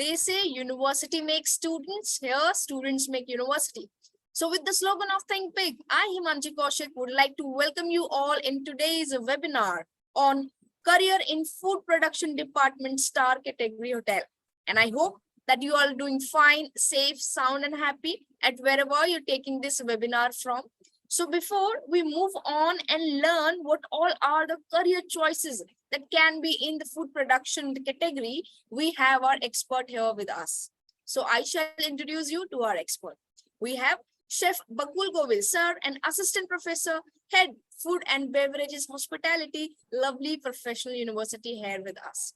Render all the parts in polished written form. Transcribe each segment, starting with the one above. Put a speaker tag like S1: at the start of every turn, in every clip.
S1: They say university makes students, here students make university. So with the slogan of Think Big, I, Himanji Kaushik, would like to welcome you all in today's webinar on Career in Food Production Department Star Category Hotel. And I hope that you are doing fine, safe, sound and happy at wherever you're taking this webinar from. So before we move on and learn what all are the career choices that can be in the food production category, we have our expert here with us. So I shall introduce you to our expert. We have Chef Bakul Govil, sir, and Assistant Professor, Head Food and Beverages Hospitality, lovely professional university here with us.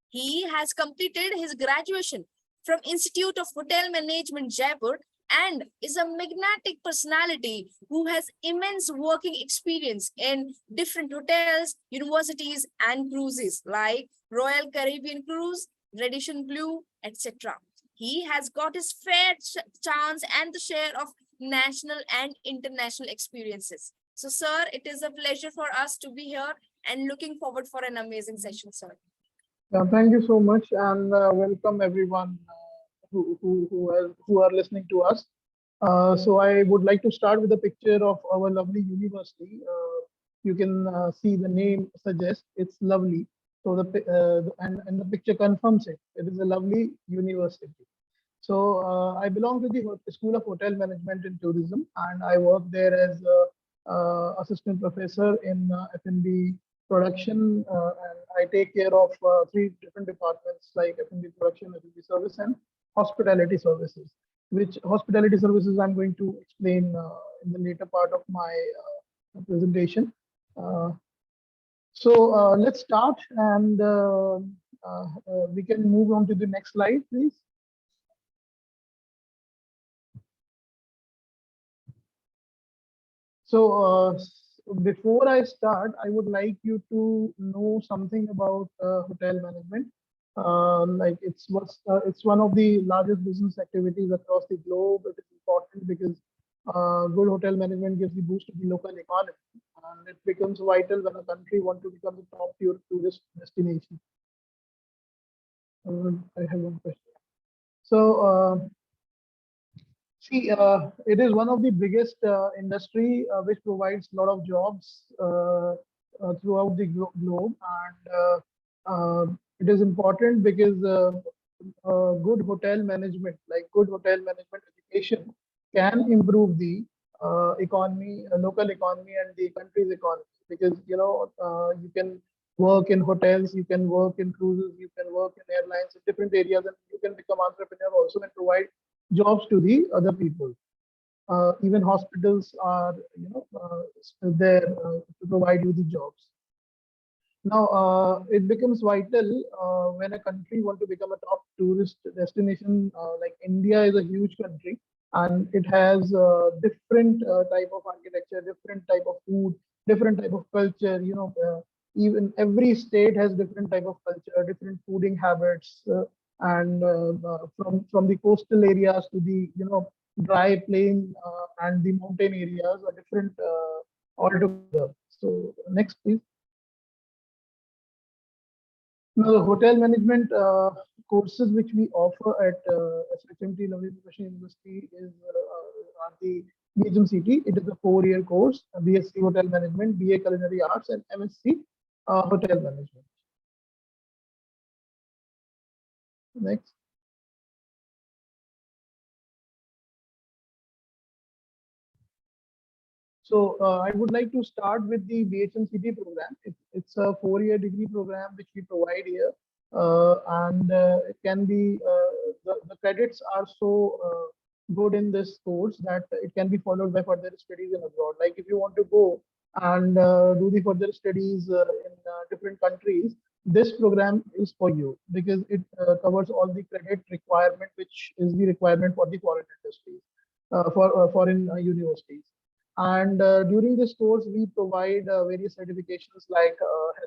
S1: He has completed his graduation from Institute of Hotel Management, Jaipur, and is a magnetic personality who has immense working experience in different hotels, universities, and cruises like Royal Caribbean Cruise, Radisson Blue, etc. He has got his fair chance and the share of national and international experiences. So, sir, it is a pleasure for us to be here and looking forward for an amazing session, sir.
S2: Thank you so much, and welcome everyone who are listening to us. So I would like to start with a picture of our lovely university. You can see the name suggests it's lovely. So and the picture confirms it. It is a lovely university. So I belong to the School of Hotel Management and Tourism, and I work there as assistant professor in F&B production, and I take care of 3 different departments like F&B production, F&B service, and hospitality services. Which hospitality services I'm going to explain in the later part of my presentation. So let's start, and we can move on to the next slide, please. So before I start, I would like you to know something about hotel management. Like it's one of the largest business activities across the globe. It is important because good hotel management gives the boost to the local economy, and it becomes vital when a country wants to become the top tourist destination. I have one question. So see, it is one of the biggest industry which provides a lot of jobs throughout the globe, and it is important because good hotel management, like good hotel management education, can improve the economy, local economy, and the country's economy. Because you can work in hotels, you can work in cruises, you can work in airlines in different areas, and you can become entrepreneur also and provide jobs to the other people. Even hospitals are, there to provide you the jobs. Now, it becomes vital when a country wants to become a top tourist destination. Like India is a huge country, and it has different type of architecture, different type of food, different type of culture. Even every state has different type of culture, different fooding habits, and from the coastal areas to the dry plain and the mountain areas are different altogether. So next, please. Now, the hotel management courses which we offer at SHMT Lovely Professional University are the BHMCT. It is a 4-year course, BSc Hotel Management, BA Culinary Arts, and MSc Hotel Management. Next. So I would like to start with the BHMCT program. It's a 4-year degree program which we provide here, and it can be the credits are so good in this course that it can be followed by further studies in abroad. Like if you want to go and do the further studies in different countries, this program is for you because it covers all the credit requirement, which is the requirement for the foreign industries, for foreign universities. And during this course, we provide various certifications like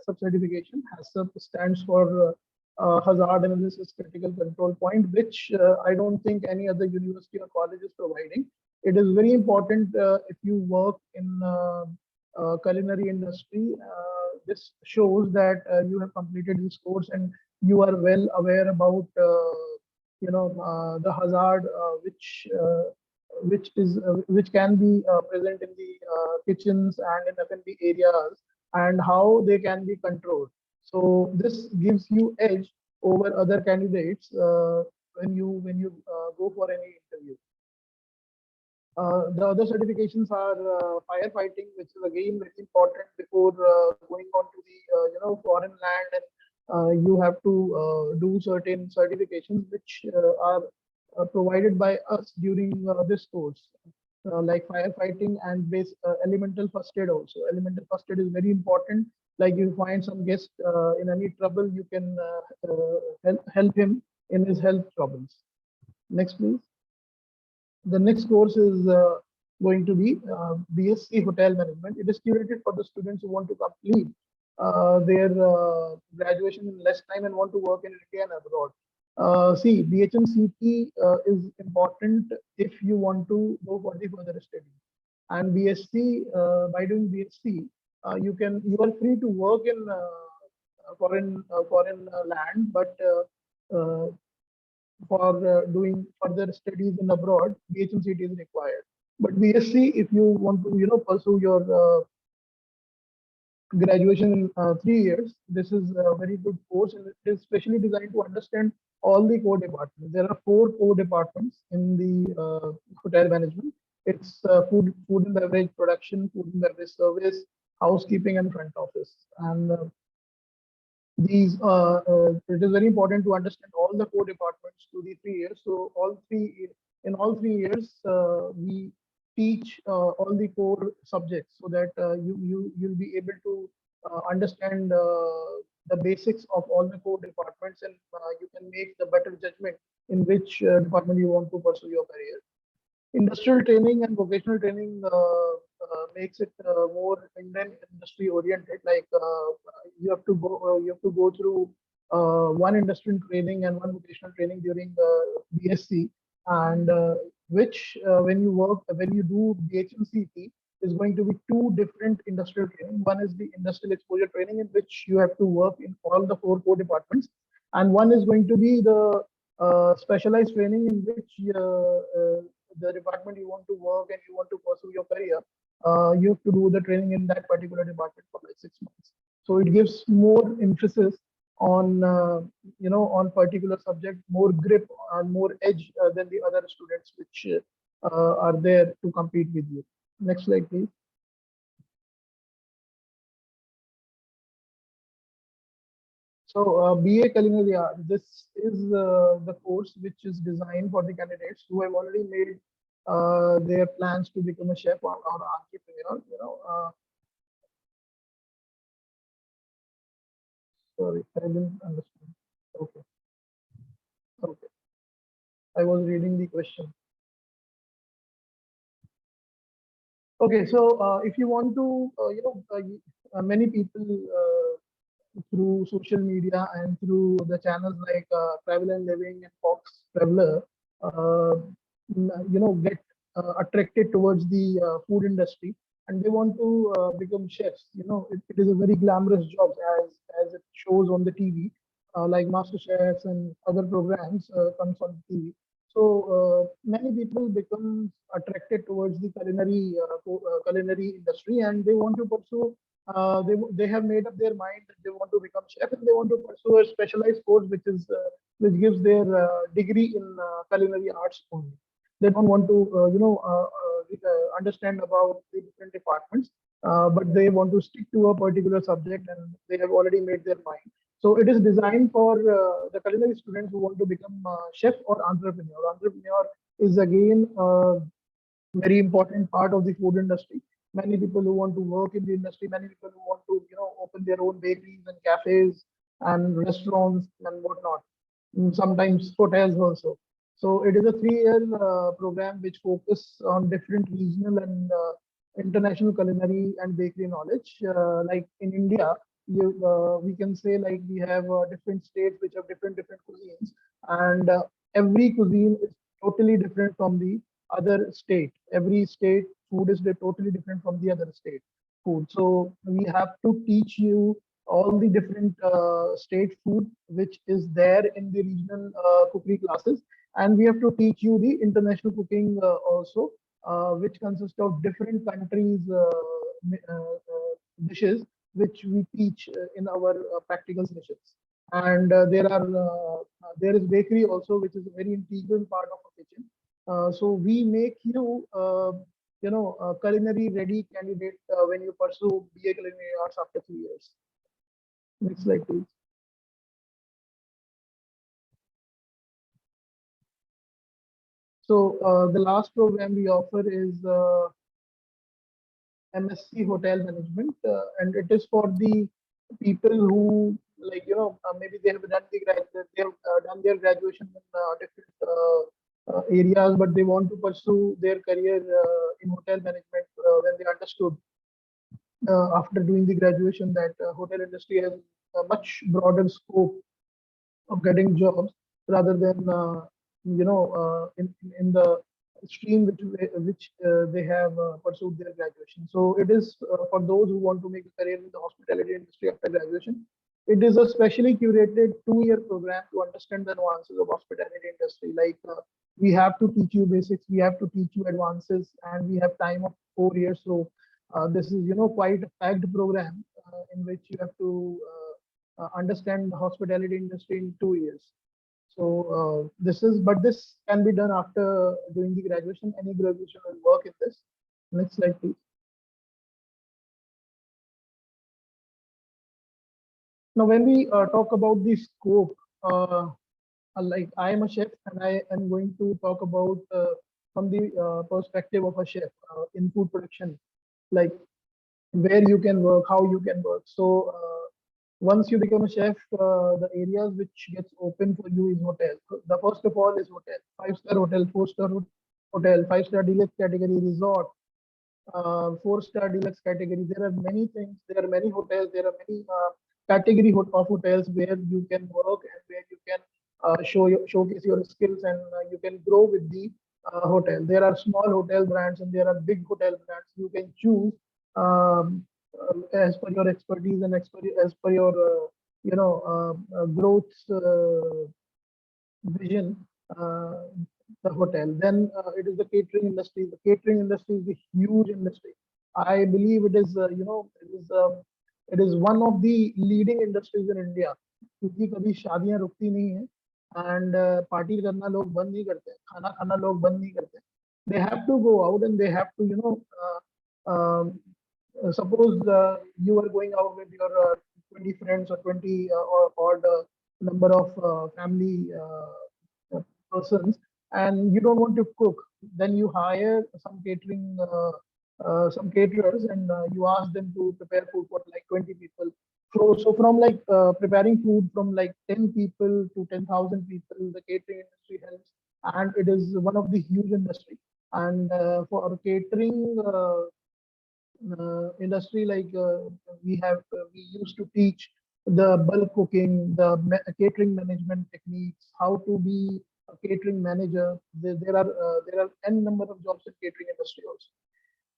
S2: HACCP certification. HACCP stands for Hazard Analysis Critical Control Point, which I don't think any other university or college is providing. It is very important if you work in culinary industry. This shows that you have completed this course and you are well aware about the hazard which can be present in the kitchens and in F&B areas, and how they can be controlled. So this gives you edge over other candidates when you go for any interview. The other certifications are firefighting, which is again very important before going on to the foreign land, and you have to do certain certifications which are provided by us during this course, like firefighting and base elemental first aid also. Elemental first aid is very important. Like you find some guest in any trouble, you can help him in his health troubles. Next, please. The next course is going to be BSc Hotel Management. It is curated for the students who want to complete their graduation in less time and want to work in India and abroad. See, BHMCT is important if you want to go for the further study. And BSc, by doing BSc, you are free to work in foreign land, but for doing further studies in abroad, BHMCT is required. But BSc, if you want to, pursue your graduation in 3 years, this is a very good course, and it is specially designed to understand all the core departments. There are 4 core departments in the hotel management. It's food and beverage production, food and beverage service, housekeeping, and front office. And it is very important to understand all the 4 departments to the 3 years. So in all 3 years, we teach all the core subjects, so that you'll be able to understand the basics of all the 4 departments, and you can make the better judgment in which department you want to pursue your career. Industrial training and vocational training makes it more Indian industry oriented. Like you have to go through one industrial training and one vocational training during BSc, and which when you do BHMCT, is going to be 2 different industrial training. One is the industrial exposure training, in which you have to work in all the 4 core departments, and one is going to be the specialized training, in which the department you want to work and you want to pursue your career, you have to do the training in that particular department for like 6 months. So it gives more emphasis on on particular subject, more grip and more edge than the other students which are there to compete with you. Next slide, please. So BA Culinary Art, this is the course which is designed for the candidates who have already made their plans to become a chef or entrepreneur. Sorry, I didn't understand. Okay, okay. I was reading the question. Okay, so if you want to, many people through social media and through the channels like Travel and Living and Fox Traveler, get attracted towards the food industry, and they want to become chefs. It is a very glamorous job, as it shows on the TV, like Master Chefs and other programs comes on TV. So many people become attracted towards the culinary industry, and they want to pursue. They have made up their mind that they want to become chef, and they want to pursue a specialized course which gives their degree in culinary arts only. They don't want to understand about the different departments, but they want to stick to a particular subject, and they have already made their mind. So it is designed for the culinary students who want to become chef or entrepreneur. Entrepreneur is again very important part of the food industry. Many people who want to work in the industry, many people who want to open their own bakeries and cafes and restaurants and whatnot. Sometimes hotels also. So it is a 3-year program which focus on different regional and international culinary and bakery knowledge. Like in India, we can say like we have different states which have different cuisines, and every cuisine is totally different from the other state. Every state food is totally different from the other state food. So we have to teach you all the different state food which is there in the regional cookery classes, And we have to teach you the international cooking also, which consists of different countries' dishes, which we teach in our practical sessions. And there is bakery also, which is a very integral part of a kitchen. So we make you, culinary ready candidate when you pursue BA Culinary Arts after 3 years. Next slide, please. So the last program we offer is MSc Hotel Management, and it is for the people who, like, maybe they have done done their graduation in different areas, but they want to pursue their career in hotel management when they understood after doing the graduation that hotel industry has a much broader scope of getting jobs rather than in the stream which they have pursued their graduation. So it is for those who want to make a career in the hospitality industry after graduation. It is a specially curated 2-year program to understand the nuances of hospitality industry. Like we have to teach you basics, we have to teach you advances, and we have time of 4 years. So this is quite a packed program in which you have to understand the hospitality industry in 2 years. So but this can be done after doing the graduation. Any graduation will work in this. Next slide, please. Now, when we talk about the scope, like I am a chef and I am going to talk about from the perspective of a chef in food production, like where you can work, how you can work. So once you become a chef, the areas which gets open for you is hotel. The first of all is hotel, 5-star hotel, 4-star hotel, 5-star deluxe category resort, 4-star deluxe category. There are many things. There are many hotels. There are many category of hotels where you can work and where you can showcase your skills, and you can grow with the hotel. There are small hotel brands and there are big hotel brands. You can choose as per your expertise and as per your growth vision, uh, the hotel. Then it is the catering industry. The catering industry is a huge industry. I believe it is one of the leading industries in India, क्योंकि कभी शादियां रुकती नहीं है, and party करना लोग बंद नहीं करते, खाना खाना लोग बंद नहीं करते. They have to go out and they have to suppose you are going out with your 20 friends or 20 or odd number of family persons, and you don't want to cook, then you hire some caterers, and you ask them to prepare food for like 20 people. So from like preparing food from like 10 people to 10,000 people, the catering industry helps, and it is one of the huge industry. And for catering industry, like we used to teach the bulk cooking, the catering management techniques, how to be a catering manager. There are n number of jobs in catering industry also.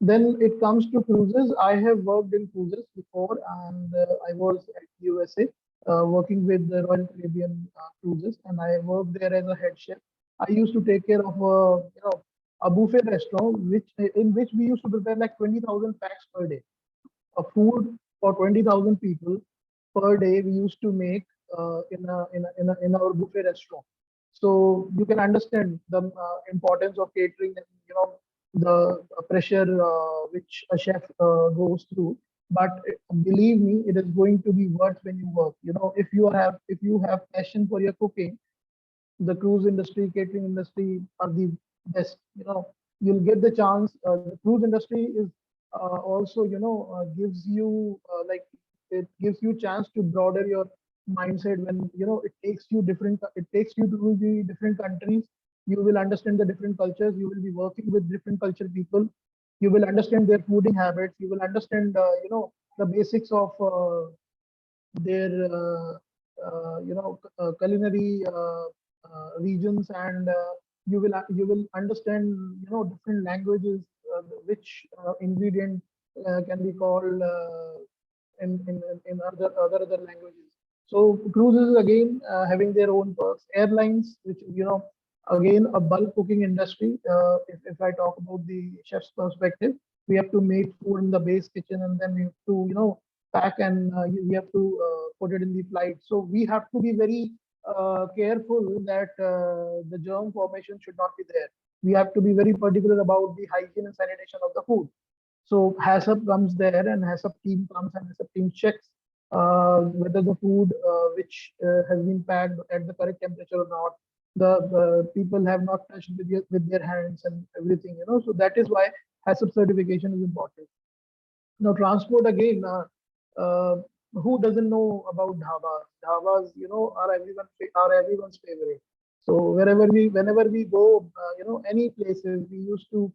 S2: Then it comes to cruises. I have worked in cruises before, and I was at USA working with the Royal Caribbean cruises, and I worked there as a head chef. I used to take care of a buffet restaurant, in which we used to prepare like 20,000 packs per day of food for 20,000 people per day. We used to make in our buffet restaurant. So you can understand the importance of catering, and the pressure which a chef goes through. But believe me, it is going to be worth when you work. If you have passion for your cooking, the cruise industry, catering industry are the best. You'll get the chance. The cruise industry is also, gives you like it gives you chance to broaden your mindset. When it takes you to the different countries. You will understand the different cultures. You will be working with different culture people. You will understand their fooding habits. You will understand, the basics of their culinary regions, and you will understand different languages, which ingredient can be called in other languages. So cruises again having their own perks. Airlines, which again a bulk cooking industry. If I talk about the chef's perspective, we have to make food in the base kitchen, and then we have to pack, and we have to put it in the flight. So we have to be very careful that the germ formation should not be there. We have to be very particular about the hygiene and sanitation of the food. So HACCP comes there, and HACCP team comes, and HACCP team checks whether the food which has been packed at the correct temperature or not. The people have not touched with their hands and everything. So that is why HACCP certification is important. Now, transport again. Who doesn't know about dhabas? Dhabas, are everyone's favorite. So whenever we go, any places, we used to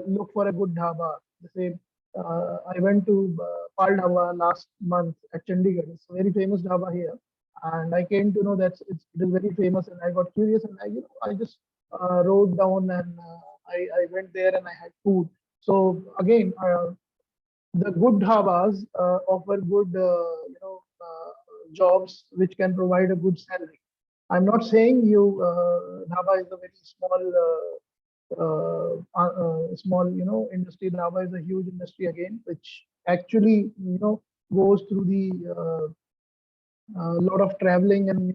S2: look for a good dhaba. Say, I went to Pal Dhaba last month at Chandigarh. It's a very famous dhaba here, and I came to know that it is very famous. And I got curious, and I just wrote down, and I went there and I had food. So again, the good dhabas offer good jobs which can provide a good salary. I'm not saying you dhaba is a very small industry. Dhaba is a huge industry again, which actually goes through the lot of traveling, and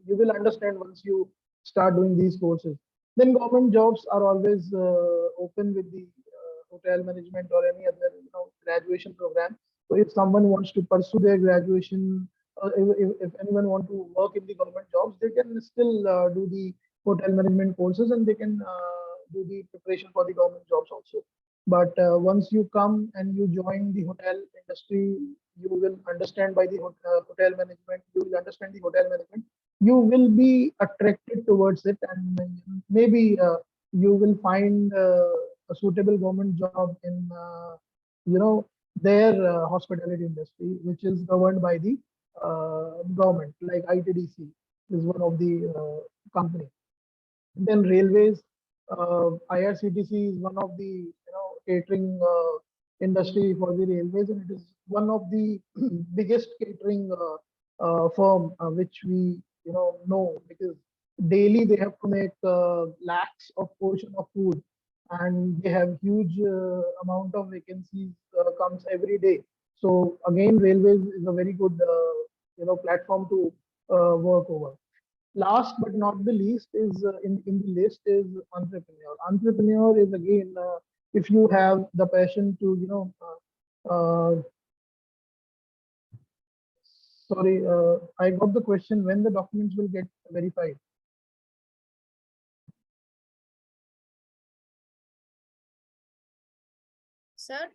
S2: you will understand once you start doing these courses. Then government jobs are always open with the hotel management or any other graduation program. So if someone wants to pursue their graduation, if anyone want to work in the government jobs, they can still do the hotel management courses, and they can do the preparation for the government jobs also. But once you come and you join the hotel industry, you will understand by the hotel management, you will understand the hotel management, you will be attracted towards it, and maybe you will find a suitable government job in their hospitality industry, which is governed by the government, like ITDC is one of the company. Then railways, IRCTC is one of the catering industry for the railways, and it is one of the biggest catering firm which we know, because daily they have to make lakhs of portion of food, and they have huge amount of vacancies comes every day. So again, railways is a very good platform to work over. Last but not the least is in the list is entrepreneur. Entrepreneur is again, if you have the passion to sorry, I got the question, when the documents will get verified.
S1: Sir,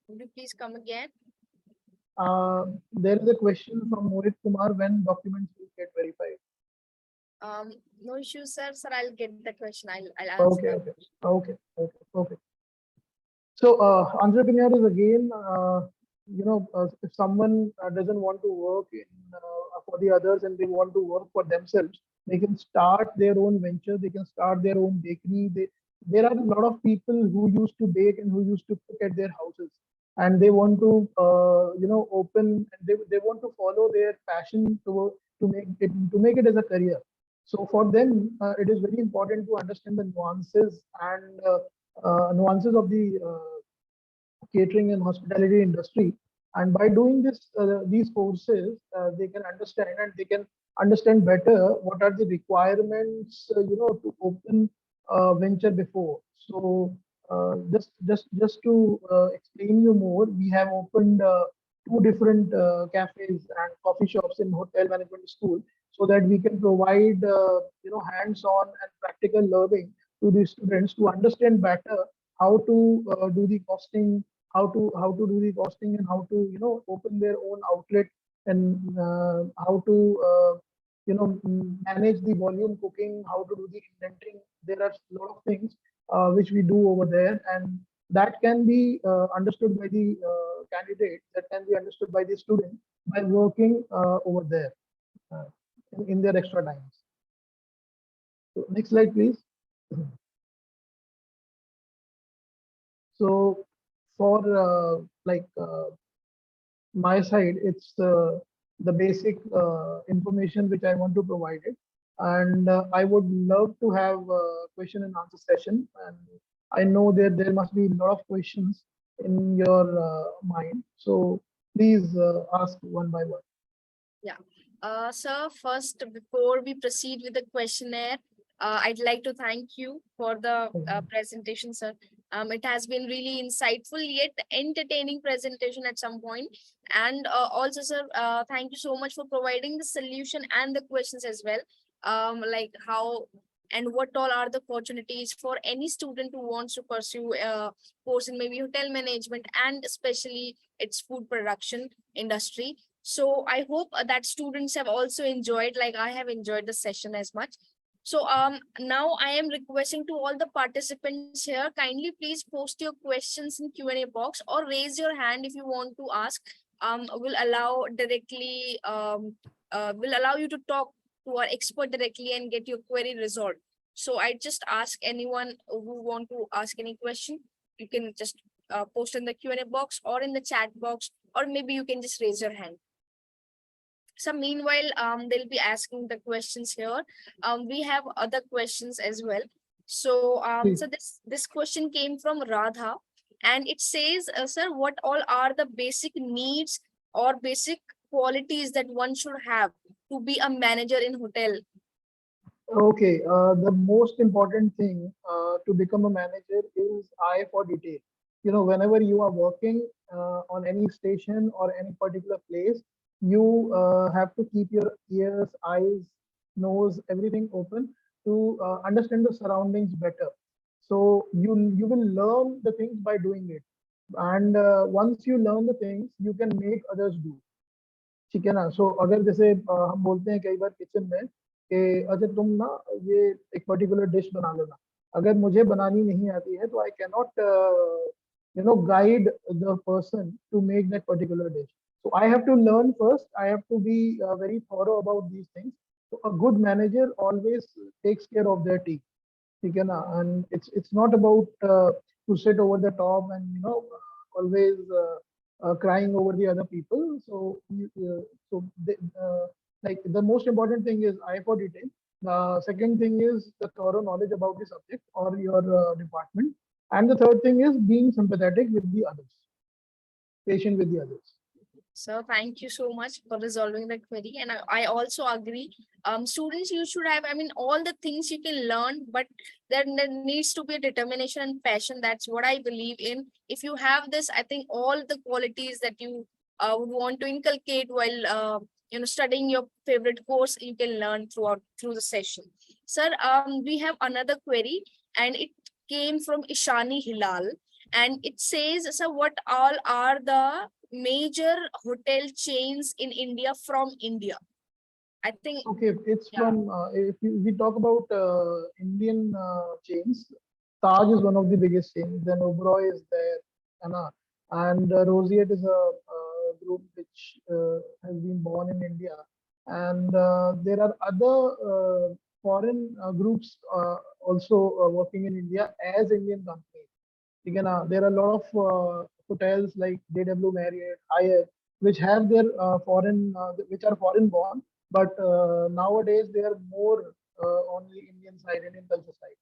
S1: would you please come again?
S2: There is a question from Mohit Kumar, when documents will get verified.
S1: No issue, sir. Sir, I'll get the question. I'll answer.
S2: Okay. So entrepreneur is again, if someone doesn't want to work for the others, and they want to work for themselves, they can start their own venture. They can start their own bakery. There are a lot of people who used to bake and who used to cook at their houses, and they want to open, and they want to follow their passion to make it as a career. So for them, it is very important to understand the nuances and nuances of the catering and hospitality industry. And by doing these courses, they can understand, and they can understand better what are the requirements, to open venture before. So just to explain you more, we have opened two different cafes and coffee shops in hotel management school, so that we can provide hands-on and practical learning to the students to understand better how to do the costing, how to do the costing, and how to open their own outlet, and how to manage the volume cooking, how to do the inventory. There are a lot of things which we do over there, and that can be understood by the candidate, that can be understood by the student by working over there uh, in their extra times. So next slide, please. So for my side, it's the basic information which I want to provide it. and I would love to have a question and answer session. And I know that there must be a lot of questions in your mind. So please ask one by one.
S1: Yeah. Sir, first, before we proceed with the questionnaire, I'd like to thank you for the presentation, sir. It has been really insightful yet entertaining presentation at some point. And also, sir, thank you so much for providing the solution and the questions as well. Like how and what all are the opportunities for any student who wants to pursue a course in maybe hotel management and especially its food production industry. So I hope that students have also enjoyed, like I have enjoyed the session as much. So now I am requesting to all the participants here, kindly please post your questions in Q&A box or raise your hand if you want to ask. Will allow directly will allow you to talk to our expert directly and get your query resolved. So I just ask anyone who want to ask any question, you can just post in the Q&A box or in the chat box, or maybe you can just raise your hand. So meanwhile, they'll be asking the questions here. We have other questions as well. So, so
S2: Please.
S1: this question came from Radha, and it says, "Sir, what all are the basic needs or basic qualities that one should have to be a manager in hotel?"
S2: Okay, the most important thing to become a manager is eye for detail. You know, whenever you are working on any station or any particular place, you have to keep your ears, eyes, nose, everything open to understand the surroundings better. So you will learn the things by doing it, and once you learn the things, you can make others do. ठीक है ना. सो अगर जैसे हम बोलते हैं कई बार kitchen में कि अच्छा तुम ना ये एक पर्टिकुलर डिश बना लेना. अगर मुझे बनानी नहीं आती है तो I can not guide the person to make that particular dish. So I have to learn first. I have to be very thorough about these things. So a good manager always takes care of their team. ठीक है ना. And it's not about to sit over the top and always crying over the other people. So like the most important thing is eye for detail. The second thing is the thorough knowledge about the subject or your department, and the third thing is being sympathetic with the others, patient with the others.
S1: So thank you so much for resolving the query. And I also agree. Students, you should have, I mean, all the things you can learn, but then there needs to be a determination and passion. That's what I believe in. If you have this, I think all the qualities that you would want to inculcate while studying your favorite course, you can learn through the session. Sir, we have another query, and it came from Ishani Hilal, and it says, so what all are the major hotel chains in India from India? I think,
S2: Okay, it's
S1: yeah.
S2: from we talk about Indian chains. Taj is one of the biggest chains. Then Oberoi is there, and Roseate is a group which has been born in India, and there are other foreign groups also working in India as Indian companies. Again, there are a lot of hotels like JW Marriott, Hyatt, which have their which are foreign born, but nowadays they are more on the Indian side, Indian culture side.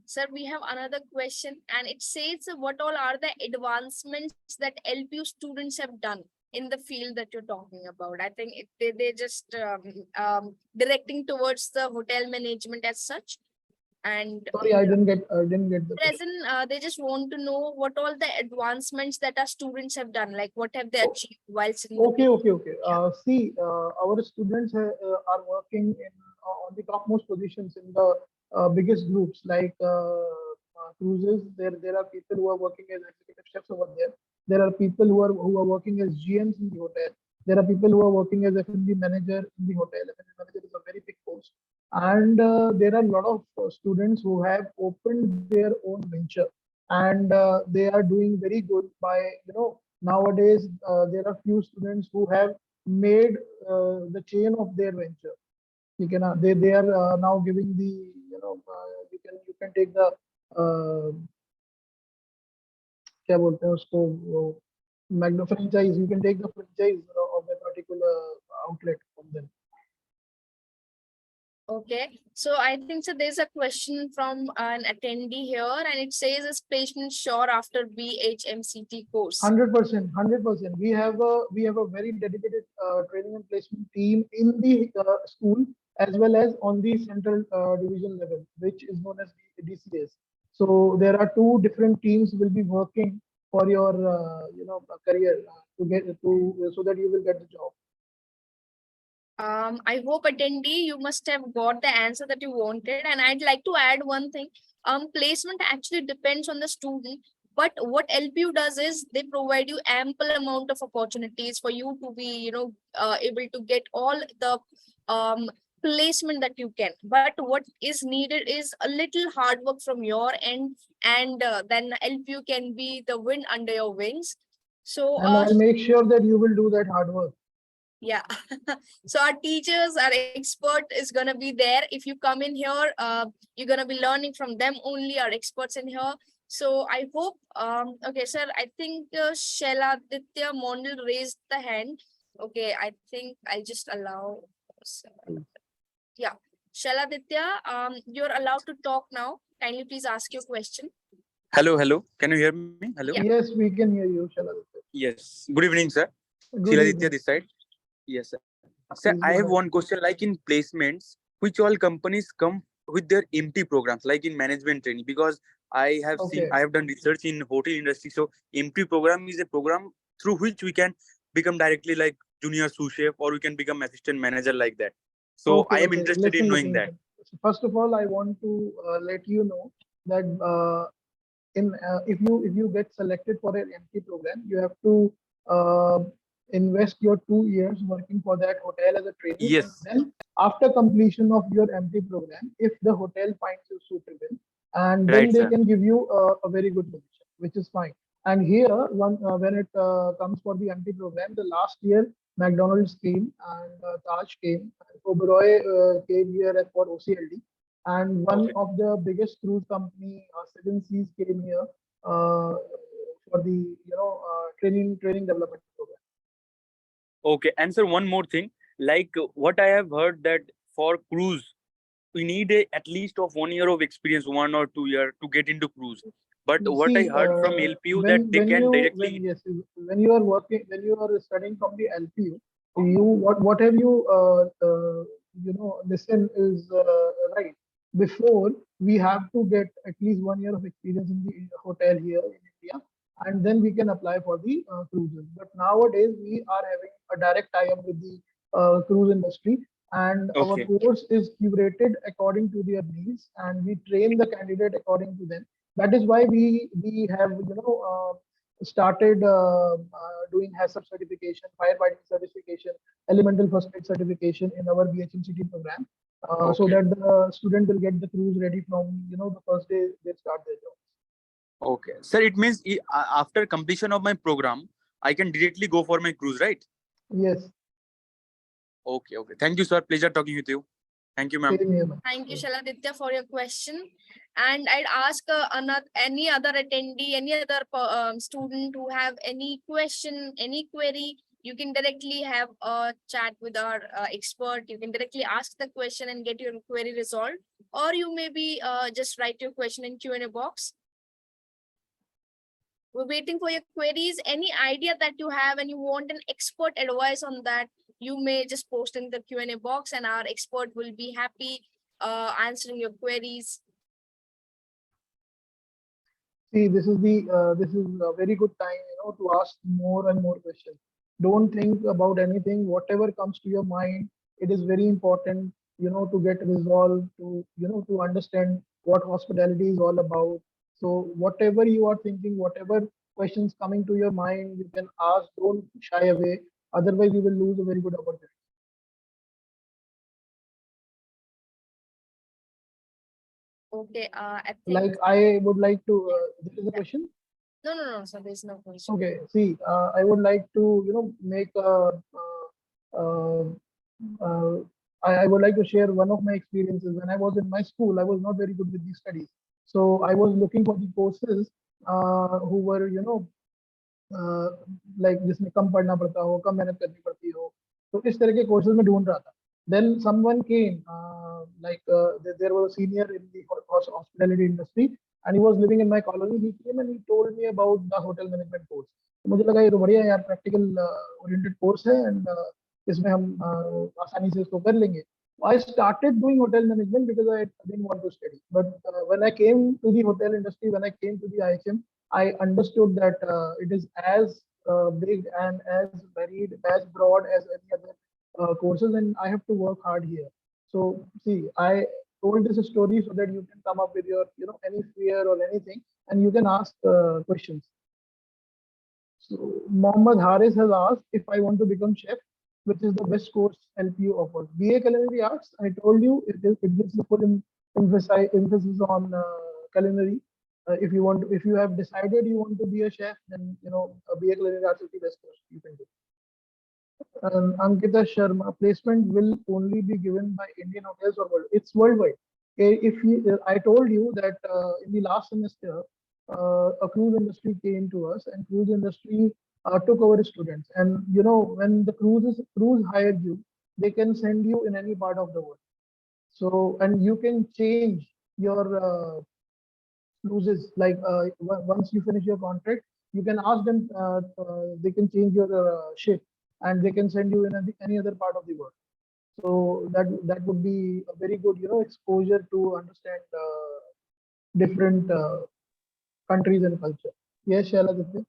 S1: Sir, we have another question, and it says, what all are the advancements that LPU students have done in the field that you're talking about? I think they just directing towards the hotel management as such. And
S2: Sorry, I didn't get the question.
S1: present, they just want to know what all the advancements that our students have done, like what have they achieved while sitting the
S2: Okay, okay, okay.
S1: yeah.
S2: See, our students are working in on the topmost positions in the biggest groups like cruises. There are people who are working as executive chefs over there. There are people who are working as GMs in the hotel. There are people who are working as F&B manager in the hotel. F&B manager is a very big post, and there are a lot of students who have opened their own venture, and they are doing very good by nowadays there are few students who have made the chain of their venture. They are now giving the you can take the क्या बोलते हैं उसको मैग्नो franchise. You can take the franchise of that particular outlet from them.
S1: Okay, so I think so. There's a question from an attendee here, and it says, "Is placement sure after BHMCT course?"
S2: 100%, 100%. We have a very dedicated training and placement team in the school as well as on the central division level, which is known as DCS. So there are two different teams will be working for your career to get to so that you will get the job.
S1: I hope attendee, you must have got the answer that you wanted. And I'd like to add one thing. Placement actually depends on the student. But what LPU does is they provide you ample amount of opportunities for you to be, able to get all the placement that you can. But what is needed is a little hard work from your end, and then LPU can be the wind under your wings. So,
S2: And I'll make sure that you will do that hard work.
S1: yeah. So our teachers, our expert is gonna be there. If you come in here, you're gonna be learning from them only, our experts in here. So I hope, okay, sir, I think Shailaditya Mondal raised the hand. Okay, I think I'll just allow. Yeah, Shailaditya, you're allowed to talk now. Kindly please ask your question.
S3: Hello, hello. Can you hear me? Hello.
S1: Yeah.
S2: Yes, we can hear you, Shaladitya.
S3: Yes. Good evening, sir.
S2: Good
S3: Shiladitya
S2: evening.
S3: this side. Yes, sir. Sir,
S2: Please
S3: I
S2: go
S3: have
S2: ahead.
S3: one question. Like in placements, which all companies come with their MT programs, like in management training? Because I have seen,
S2: Okay.
S3: I have done research in hotel industry. So MT program is a program through which we can become directly like junior sous chef, or we can become assistant manager like that. So
S2: Okay,
S3: I am
S2: okay.
S3: interested in
S2: Listen,
S3: knowing
S2: listen,
S3: that.
S2: listen. So first of all, I want to let you know that if you get selected for an MT program, you have to uh, invest your 2 years working for that hotel as a trainee, and
S3: Yes.
S2: then after completion of your MT program, if the hotel finds you suitable, and then
S3: Right,
S2: they
S3: sir.
S2: can give you a very good position, which is fine. And here, when it comes for the MT program, the last year McDonald's came and Taj came, and Oberoi came here for OCLD, and one
S3: Okay.
S2: of the biggest cruise company, Seven Seas, came here uh, for the training development program.
S3: Okay. And sir, one more thing. Like what I have heard that for cruise, we need at least of 1 year of experience, 1 or 2 year to get into cruise. But what I
S2: See,
S3: heard from LPU
S2: when
S3: that they
S2: when
S3: can
S2: you when
S3: directly.
S2: yes, when you are working, when you are studying from the LPU, you what have you listen is right. Before, we have to get at least 1 year of experience in the hotel here in India, and then we can apply for the cruises. But nowadays, we are having a direct tie-up with the cruise industry, and our
S3: Okay.
S2: course is curated according to their needs, and we train the candidate according to them. That is why we have started doing HACCP certification, firefighting certification, elemental first aid certification in our BHMCT program, so
S3: Okay.
S2: that the student will get the crews ready from the first day they start their job.
S3: Okay. Sir, it means after completion of my program, I can directly go for my cruise, right?
S2: Yes,
S3: Okay. Okay. Thank you, sir. Pleasure talking with you. Thank you, ma'am.
S2: same here. Ma'am.
S1: Thank you, Shaladitya, for your question. And I'd ask any other attendee, any other student who have any question, any query, you can directly have a chat with our expert. You can directly ask the question and get your query resolved. Or you maybe just write your question in Q&A box. We're waiting for your queries. Any idea that you have and you want an expert advice on that, you may just post in the Q&A box and our expert will be happy answering your queries.
S2: See, this is a very good time, to ask more and more questions. Don't think about anything. Whatever comes to your mind, it is very important, to get resolved, to understand what hospitality is all about. So whatever you are thinking, whatever questions coming to your mind, you can ask. Don't shy away. Otherwise, you will lose a very good opportunity.
S1: Okay, I
S2: Like
S1: think,
S2: I would like to.
S1: yeah,
S2: This is a
S1: yeah.
S2: question.
S1: No, so there's no question.
S2: Okay, see, I would like to, make uh, uh, I would like to share one of my experiences. When I was in my school, I was not very good with the studies. So I was looking for the courses who were, uh, like जिसमें कम पढ़ना पड़ता हो, कम मेहनत करनी पड़ती हो. तो इस तरह के courses में ढूंढ रहा था. Then someone came there was a senior in the hospitality industry, and he was living in my colony. He came and he told me about the hotel management course. मुझे लगा ये तो बढ़िया है यार, practical oriented course है, and इसमें हम आसानी से इसको कर लेंगे. I started doing hotel management because I didn't want to study. But when I came to the hotel industry, when I came to the IHM, I understood that it is as big and as varied, as broad as any other courses, and I have to work hard here. So see, I told this story so that you can come up with your, any fear or anything, and you can ask questions. So Mohammed Haris has asked if I want to become chef, which is the best course LPU offers. BA Culinary Arts, I told you, it gives the full emphasis on culinary. If you have decided you want to be a chef, then a BA Culinary Arts is the best course you can do. Ankita Sharma, placement will only be given by Indian hotels or world. It's worldwide. I told you that in the last semester, a cruise industry came to us, and cruise industry took our students. And when the cruise hired you, they can send you in any part of the world. So, and you can change your cruises. Like once you finish your contract, you can ask them. They can change your ship, and they can send you in any other part of the world. So that would be a very good exposure to understand different countries and culture. Yes, Shaila.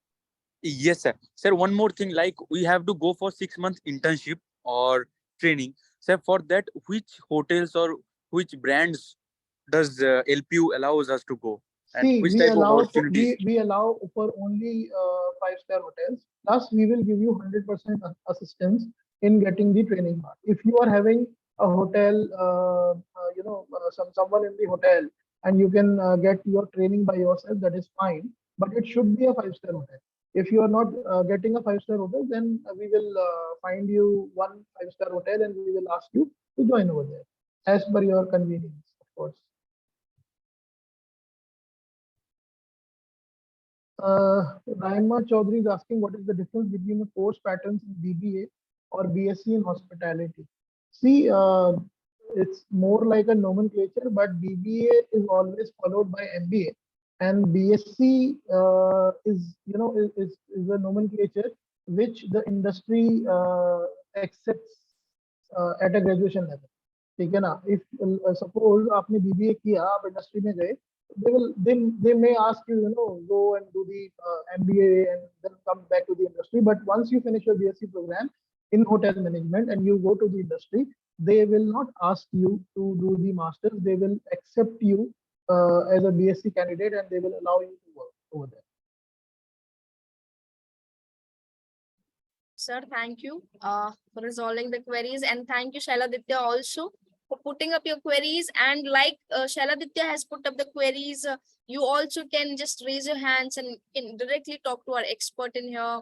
S3: Yes, sir. Sir, one more thing, like we have to go for 6 months internship or training. Sir, for that, which hotels or which brands does LPU allows us to go? And
S2: See,
S3: which type of opportunities?
S2: we allow for only 5-star hotels. Plus, we will give you 100% assistance in getting the training part. If you are having a hotel, someone in the hotel, and you can get your training by yourself, that is fine. But it should be a 5-star hotel. If you are not getting a 5-star hotel, then we will find you one 5-star hotel, and we will ask you to join over there as per your convenience, of course. Raima Chaudhary is asking what is the difference between the course patterns in BBA or BSc in hospitality. See, it's more like a nomenclature, but BBA is always followed by MBA, and BSc is a nomenclature which the industry accepts at a graduation level. ठीक है ना? If suppose आपने BBA किया, आप industry में गए, they may ask you, go and do the MBA and then come back to the industry. But once you finish your BSc program in hotel management and you go to the industry, they will not ask you to do the masters. They will accept you as a BSc candidate, and they will allow you to work over there.
S1: Sir, thank you for resolving the queries, and thank you, Shailaditya, also for putting up your queries. And like Shailaditya has put up the queries, you also can just raise your hands and can directly talk to our expert in here.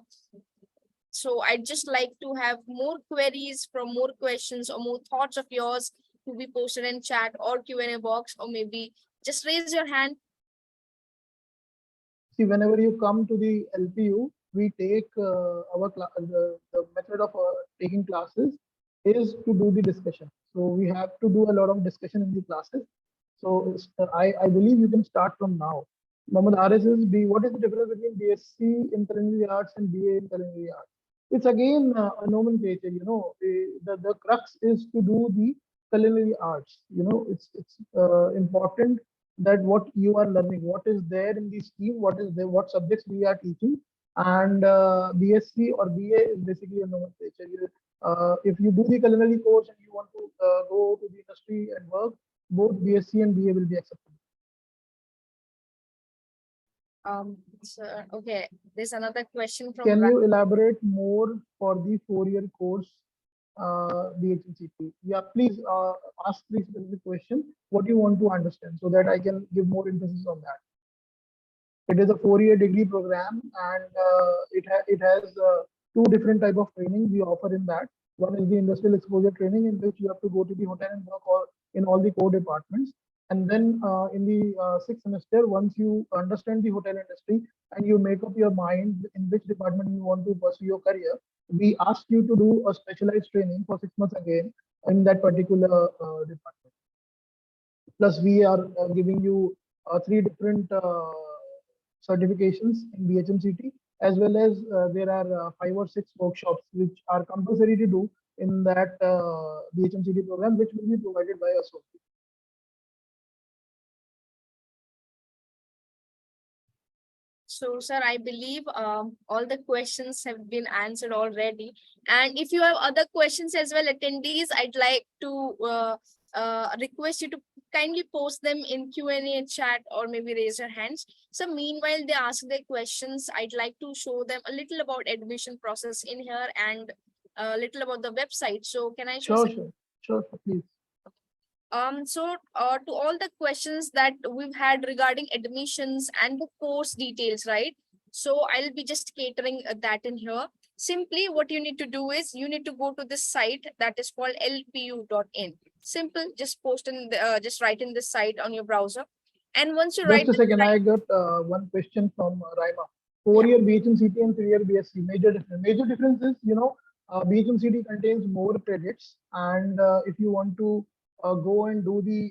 S1: So I'd just like to have more queries from more questions or more thoughts of yours to be posted in chat or Q&A box, or maybe just raise your hand.
S2: See, whenever you come to the LPU, we take the method of taking classes is to do the discussion. So we have to do a lot of discussion in the classes. So I believe you can start from now. Mohammed Haris is what is the difference between BSc in culinary arts and BA in culinary arts? It's again a nomenclature. The crux is to do the culinary arts. It's important that what you are learning, what is there in the scheme, what subjects we are teaching, and BSc or BA is basically a nomenclature. If you do the culinary course and you want to go to the industry and work, both BSc and BA will be acceptable.
S1: Okay, there's another question from.
S2: Can you elaborate more for the 4-year course, BHCP? Yeah, please ask the specific question. What you want to understand, so that I can give more emphasis on that. It is a 4-year degree program, and it has 2 different type of training we offer in that. One is the industrial exposure training, in which you have to go to the hotel and work in all the core departments. And then in the 6th semester, once you understand the hotel industry and you make up your mind in which department you want to pursue your career, we ask you to do a specialized training for 6 months again in that particular department. Plus, we are giving you 3 different certifications in BHMCT, as well as there are 5 or 6 workshops which are compulsory to do in that BHMCT program, which will be provided by us only.
S1: So, sir, I believe all the questions have been answered already. And if you have other questions as well, attendees, I'd like to request you to kindly post them in Q&A chat or maybe raise your hands. So meanwhile, they ask their questions, I'd like to show them a little about admission process in here and a little about the website. So can I show?
S2: Sure, please.
S1: To all the questions that we've had regarding admissions and the course details, right? So I'll be just catering that in here. Simply what you need to do is you need to go to this site that is called lpu.in. Simple, just post in the, just write in this site on your browser. And once you write.
S2: Just a second, I got one question from Raima. 4-year BHMCT and 3-year BSc, major difference. Major difference is, BHMCT contains more credits, and if you want to go and do the,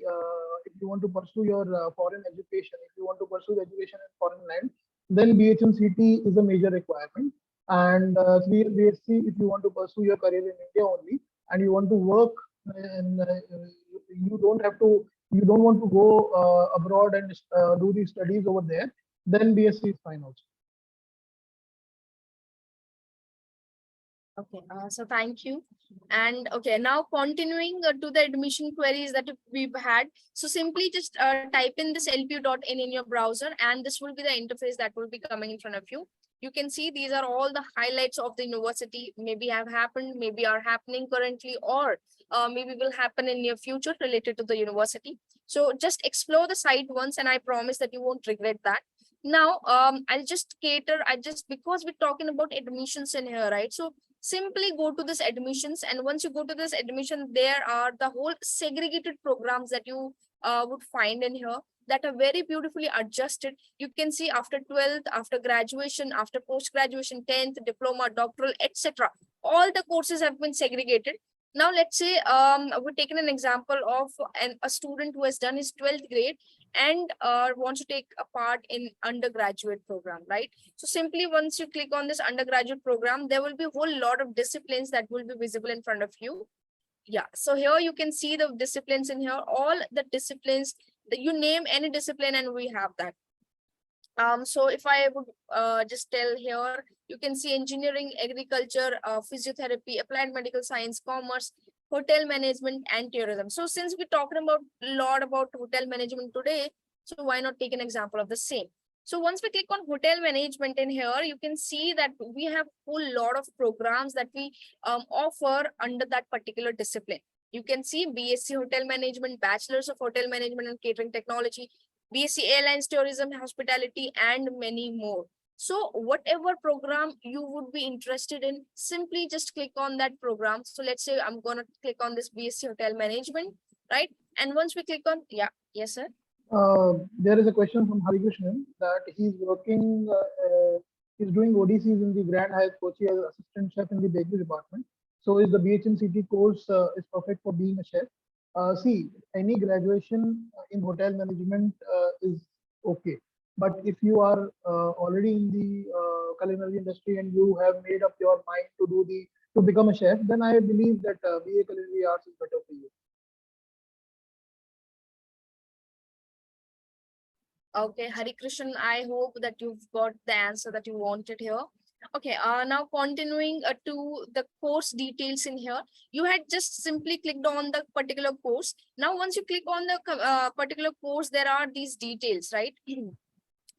S2: if you want to pursue your foreign education, if you want to pursue the education in foreign land, then BHMCT is a major requirement. And 3-year BSc, if you want to pursue your career in India only, and you want to work, and you don't have to, you don't want to go abroad and do the studies over there, then BSc is fine also.
S1: Okay, so thank you. And okay, now continuing to the admission queries that we've had. So simply just type in this lpu.in in your browser, and this will be the interface that will be coming in front of you. You can see these are all the highlights of the university, maybe have happened, maybe are happening currently, or maybe will happen in near future related to the university. So just explore the site once, and I promise that you won't regret that. Now, I'll just because we're talking about admissions in here, right? So simply go to this admissions, and once you go to this admission, there are the whole segregated programs that you would find in here that are very beautifully adjusted. You can see after 12th, after graduation, after post-graduation, 10th, diploma, doctoral, etc. All the courses have been segregated. Now, let's say we're taking an example of a student who has done his 12th grade and wants to take a part in undergraduate program, right? So simply once you click on this undergraduate program, there will be a whole lot of disciplines that will be visible in front of you. Yeah, so here you can see the disciplines in here, all the disciplines that you name any discipline and we have that. So if I would just tell here, you can see engineering, agriculture, physiotherapy, applied medical science, commerce, hotel management, and tourism. So since we're talking about a lot about hotel management today, so why not take an example of the same? So once we click on hotel management in here, you can see that we have a whole lot of programs that we offer under that particular discipline. You can see BSc Hotel Management, Bachelor's of Hotel Management and Catering Technology, BSc Airlines, Tourism, Hospitality, and many more. So whatever program you would be interested in, simply just click on that program. So let's say I'm going to click on this BSc Hotel Management, right? And once we click on, yeah, yes, sir.
S2: There is a question from Hari Krishnan that he's working, he's doing ODCs in the Grand Hyatt Kochi as assistant chef in the bakery department. So is the BHMCT course is perfect for being a chef? See, any graduation in hotel management is okay. But if you are already in the culinary industry and you have made up your mind to become a chef, then I believe that BA Culinary Arts is better for you.
S1: Okay, Hari Krishnan, I hope that you've got the answer that you wanted here. Okay, now continuing to the course details in here, you had just simply clicked on the particular course. Now, once you click on the particular course, there are these details, right?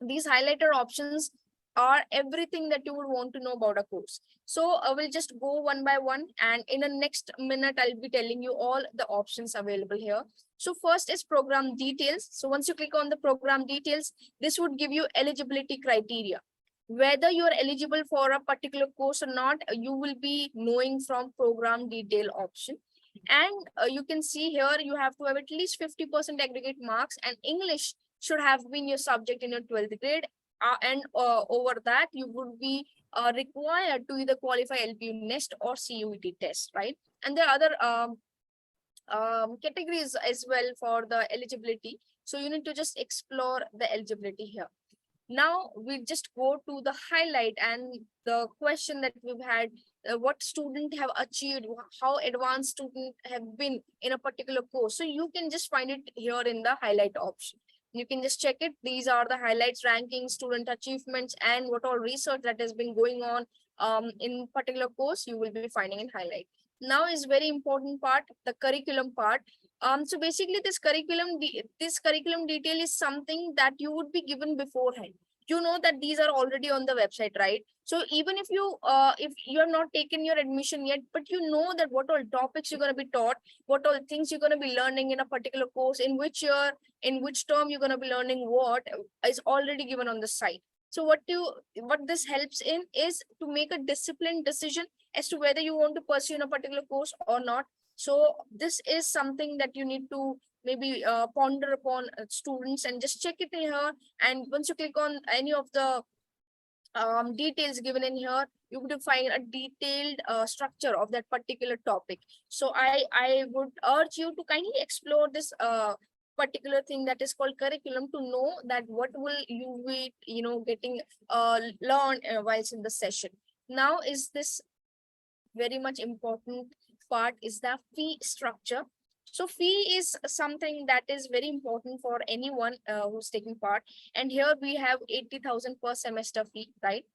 S1: These highlighted options are everything that you would want to know about a course. So I will just go one by one, and in the next minute, I'll be telling you all the options available here. So first is program details. So once you click on the program details, this would give you eligibility criteria. Whether you are eligible for a particular course or not, you will be knowing from program detail option. And you can see here, you have to have at least 50% aggregate marks, and English should have been your subject in your 12th grade. And over that, you would be required to either qualify LPU Nest or CUET test, right? And there are other categories as well for the eligibility. So you need to just explore the eligibility here. Now we just go to the highlight and the question that we've had, what student have achieved, how advanced student have been in a particular course. So you can just find it here in the highlight option. You can just check it. These are the highlights, rankings, student achievements, and what all research that has been going on in particular course you will be finding in highlight. Now is very important part, the curriculum part. So basically this curriculum detail is something that you would be given beforehand. You know that these are already on the website, right? So even if you have not taken your admission yet, but you know that what all topics you're going to be taught, what all things you're going to be learning in a particular course, in which year, in which term you're going to be learning what, is already given on the site. So what this helps in is to make a disciplined decision as to whether you want to pursue in a particular course or not. So this is something that you need to maybe ponder upon, students, and just check it in here. And once you click on any of the details given in here, you would find a detailed structure of that particular topic. So I would urge you to kindly explore this particular thing that is called curriculum, to know that what will you be getting learn whilst in the session. Now is this very much important part is the fee structure. So fee is something that is very important for anyone who's taking part. And here we have 80,000 per semester fee, right?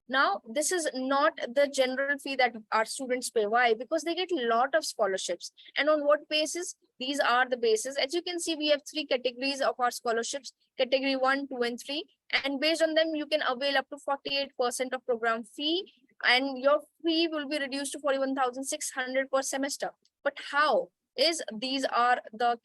S1: Now, this is not the general fee that our students pay. Why? Because they get a lot of scholarships. And on what basis? These are the basis. As you can see, we have 3 categories of our scholarships, category 1, 2, and 3. And based on them, you can avail up to 48% of program fee, and your fee will be reduced to 41,600 per semester. But how? Is these are the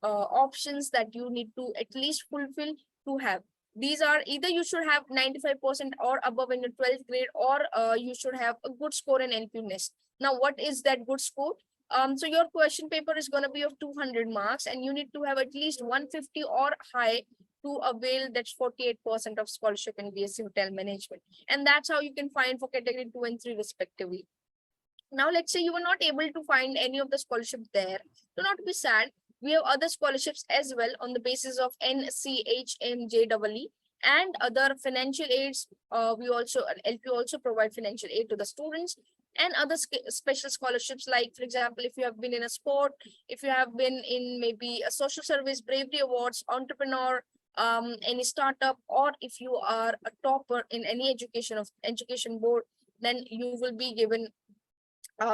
S1: options that you need to at least fulfill to have. These are either you should have 95% or above in the 12th grade, or you should have a good score in LPU NEST. Now, what is that good score? So your question paper is going to be of 200 marks, and you need to have at least 150 or high to avail that 48% of scholarship in BSc Hotel Management. And that's how you can find for category 2 and 3 respectively. Now, let's say you were not able to find any of the scholarship there. Do not be sad. We have other scholarships as well on the basis of NCHMJEE and other financial aids. We also, LP also provide financial aid to the students, and other special scholarships, like, for example, if you have been in a sport, if you have been in maybe a social service, bravery awards, entrepreneur, any startup, or if you are a topper in any education board, then you will be given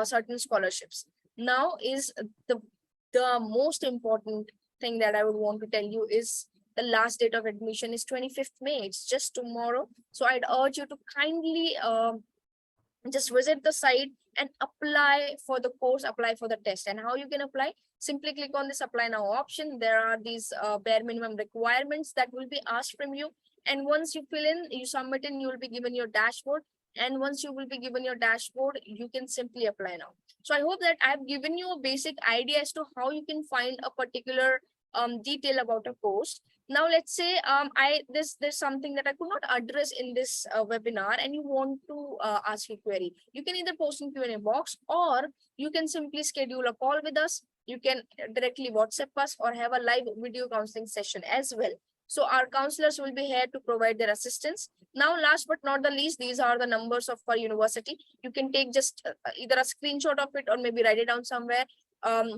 S1: certain scholarships. Now is the most important thing that I would want to tell you is the last date of admission is 25th May. It's just tomorrow. So I'd urge you to kindly just visit the site and apply for the course, apply for the test. And how you can apply? Simply click on this apply now option. There are these bare minimum requirements that will be asked from you. And once you fill in, you submit in, you will be given your dashboard. And once you will be given your dashboard, you can simply apply now. So I hope that I've given you a basic idea as to how you can find a particular detail about a course. Now, let's say there's something that I could not address in this webinar, and you want to ask a query. You can either post in Q&A box, or you can simply schedule a call with us. You can directly WhatsApp us, or have a live video counseling session as well. So our counselors will be here to provide their assistance. Now, last but not the least, these are the numbers of our university. You can take just either a screenshot of it, or maybe write it down somewhere.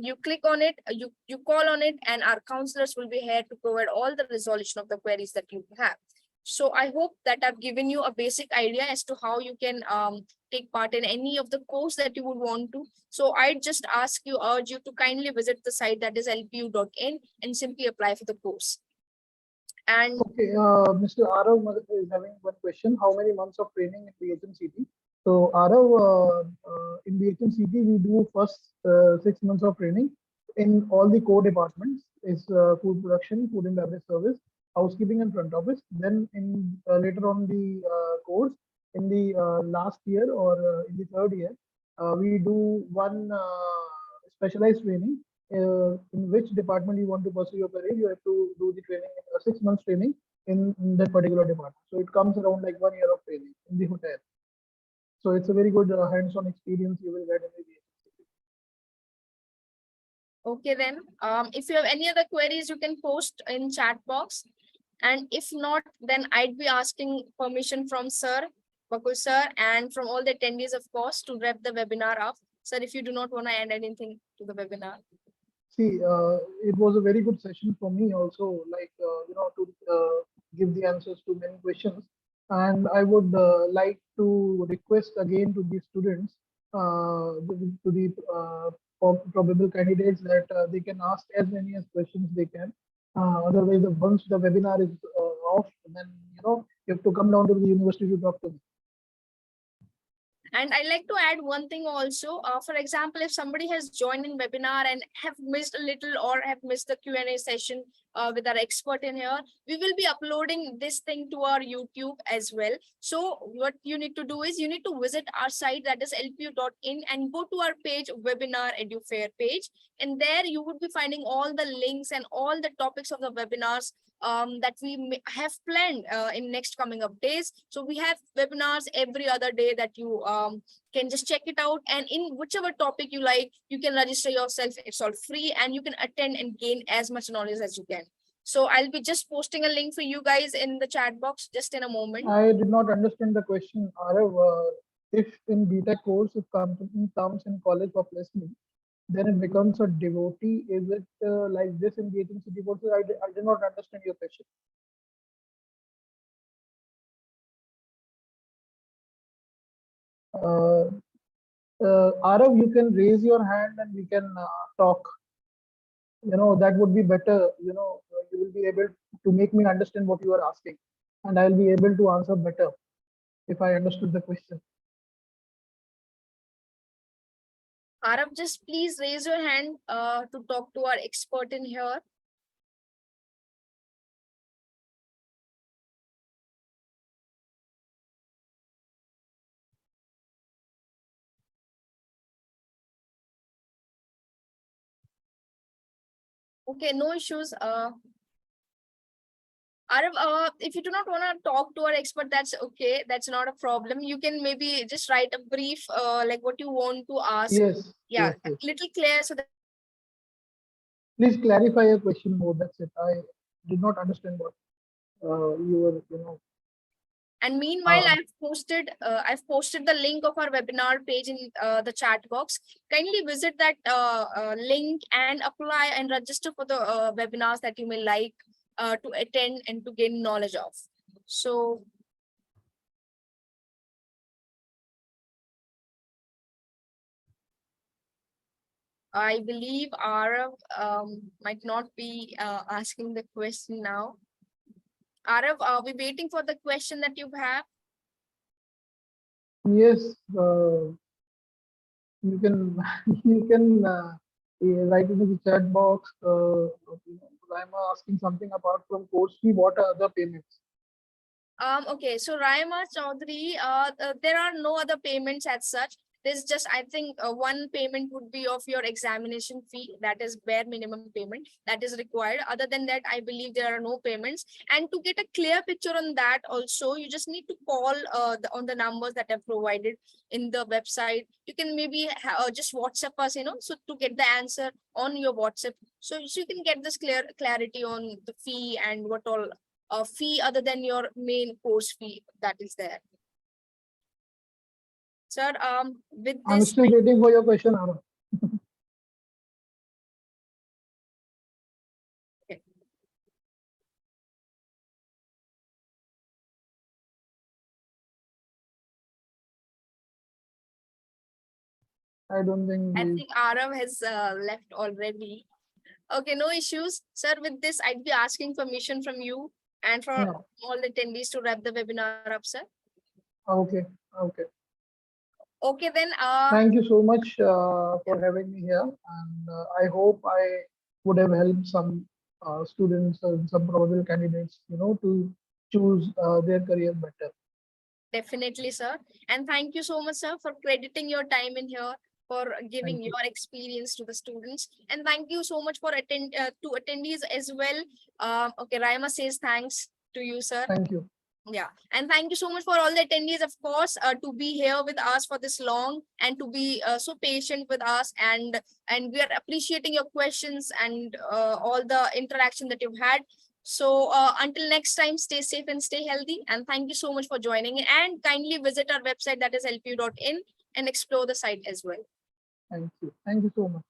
S1: You click on it, you call on it, and our counselors will be here to provide all the resolution of the queries that you have. So I hope that I've given you a basic idea as to how you can take part in any of the course that you would want to. So I just urge you to kindly visit the site, that is lpu.in, and simply apply for the course. And
S2: okay, Mr. Arav is having one question. How many months of training in the HMCT? So Arav, in the HMCT, we do first 6 months of training in all the core departments. Is food production, food and beverage service, housekeeping, and front office. Then in later on the course, in the last year, or in the third year, we do one specialized training. In which department you want to pursue your career, you have to do the training, 6 months training in that particular department. So it comes around like 1 year of training in the hotel. So it's a very good hands-on experience you will get in the
S1: Okay, then, if you have any other queries, you can post in chat box. And if not, then I'd be asking permission from Sir, Bakul Sir, and from all the attendees, of course, to wrap the webinar up. Sir, if you do not want to add anything to the webinar.
S2: See, it was a very good session for me also, like, to give the answers to many questions. And I would like to request again to the students, to the probable candidates, that they can ask as many as questions they can. Otherwise, once the webinar is off, then, you have to come down to the university to talk to me.
S1: And I like to add one thing also. For example, if somebody has joined in webinar and have missed a little or have missed the Q&A session with our expert in here, we will be uploading this thing to our YouTube as well. So what you need to do is you need to visit our site, that is lpu.in, and go to our page, Webinar Edu Fair page. And there you would be finding all the links and all the topics of the webinars that we have planned in next coming up days. So we have webinars every other day that you can just check it out, and in whichever topic you like, you can register yourself. It's all free, and you can attend and gain as much knowledge as you can. So I'll be just posting a link for you guys in the chat box just in a moment.
S2: I did not understand the question, Arav. If in BTech course, if company comes in college for placement, then it becomes a devotee. Is it like this in the agency courses? I did not understand your question. Uh, Arav, you can raise your hand and we can talk. That would be better. You will be able to make me understand what you are asking, and I'll be able to answer better if I understood the question.
S1: Arav, just please raise your hand to talk to our expert in here. Okay, no issues. Arav, if you do not want to talk to our expert, that's okay. That's not a problem. You can maybe just write a brief, like what you want to ask.
S2: Yes.
S1: Yeah,
S2: Yes.
S1: little clear so that.
S2: Please clarify your question more. That's it. I did not understand what you were.
S1: And meanwhile,
S2: Uh,
S1: I've posted the link of our webinar page in the chat box. Kindly visit that link and apply and register for the webinars that you may like to attend and to gain knowledge of. So I believe Arav might not be asking the question now. Arav, are we waiting for the question that you have?
S2: yes. You can you can write into the chat box. I'm asking something apart from course fee. What are other payments?
S1: Okay, so Raima Chaudhary, there are no other payments as such. There's just, I think, one payment would be of your examination fee. That is bare minimum payment that is required. Other than that, I believe there are no payments. And to get a clear picture on that also, you just need to call on the numbers that I've provided in the website. You can maybe just WhatsApp us, so to get the answer on your WhatsApp. So you can get this clarity on the fee and what all fee other than your main course fee that is there. Sir, with
S2: I'm
S1: this,
S2: still waiting for your question, Ara.
S1: okay.
S2: I don't think
S1: I
S2: we.
S1: think Arav has left already. Okay, no issues. Sir, with this, I'd be asking permission from you and for
S2: Yeah.
S1: all the attendees to wrap the webinar up, sir.
S2: Okay. Okay.
S1: Okay, then.
S2: Thank you so much for having me here, and I hope I would have helped some students and some probable candidates, to choose their career better.
S1: Definitely, sir. And thank you so much, sir, for crediting your time in here, for giving
S2: Thank you.
S1: your experience to the students. And thank you so much for to attendees as well. Okay, Raima says thanks to you, sir.
S2: Thank you.
S1: Yeah, and thank you so much for all the attendees, of course, to be here with us for this long and to be so patient with us, and we are appreciating your questions and all the interaction that you've had. So until next time, stay safe and stay healthy. And thank you so much for joining. And kindly visit our website, that is lpu.in, and explore the site as well.
S2: Thank you. Thank you so much.